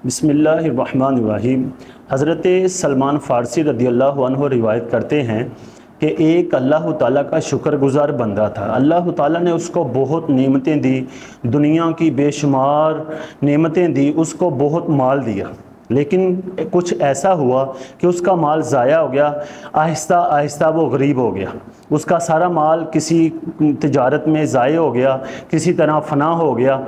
بسم اللہ الرحمن الرحیم۔ حضرت سلمان فارسی رضی اللہ عنہ روایت کرتے ہیں کہ ایک اللہ تعالیٰ کا شکر گزار بندہ تھا۔ اللہ تعالیٰ نے اس کو بہت نعمتیں دی، دنیا کی بے شمار نعمتیں دی، اس کو بہت مال دیا، لیکن کچھ ایسا ہوا کہ اس کا مال ضائع ہو گیا۔ آہستہ آہستہ وہ غریب ہو گیا، اس کا سارا مال کسی تجارت میں ضائع ہو گیا، کسی طرح فنا ہو گیا،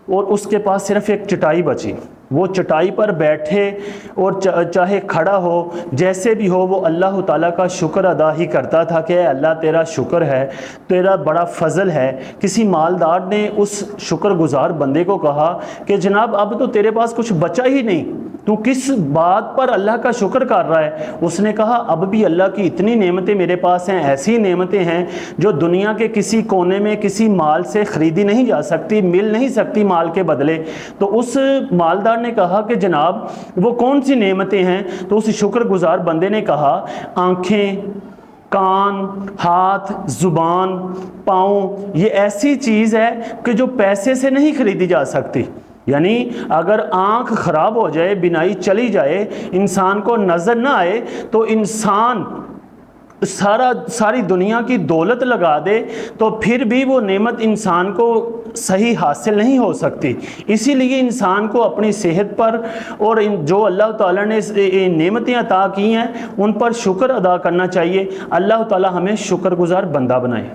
اور اس کے پاس صرف ایک چٹائی بچی۔ وہ چٹائی پر بیٹھے اور چاہے کھڑا ہو، جیسے بھی ہو، وہ اللہ تعالیٰ کا شکر ادا ہی کرتا تھا کہ اے اللہ تیرا شکر ہے، تیرا بڑا فضل ہے۔ کسی مالدار نے اس شکر گزار بندے کو کہا کہ جناب اب تو تیرے پاس کچھ بچا ہی نہیں، تو کس بات پر اللہ کا شکر کر رہا ہے؟ اس نے کہا اب بھی اللہ کی اتنی نعمتیں میرے پاس ہیں، ایسی نعمتیں ہیں جو دنیا کے کسی کونے میں کسی مال سے خریدی نہیں جا سکتی، مل نہیں سکتی مال کے بدلے۔ تو اس مالدار نے کہا کہ جناب وہ کون سی نعمتیں ہیں؟ تو اس شکر گزار بندے نے کہا آنکھیں، کان، ہاتھ، زبان، پاؤں، یہ ایسی چیز ہے کہ جو پیسے سے نہیں خریدی جا سکتی۔ یعنی اگر آنکھ خراب ہو جائے، بینائی چلی جائے، انسان کو نظر نہ آئے، تو انسان ساری دنیا کی دولت لگا دے تو پھر بھی وہ نعمت انسان کو صحیح حاصل نہیں ہو سکتی۔ اسی لیے انسان کو اپنی صحت پر اور جو اللہ تعالیٰ نے نعمتیں عطا کی ہیں ان پر شکر ادا کرنا چاہیے۔ اللہ تعالیٰ ہمیں شکر گزار بندہ بنائے۔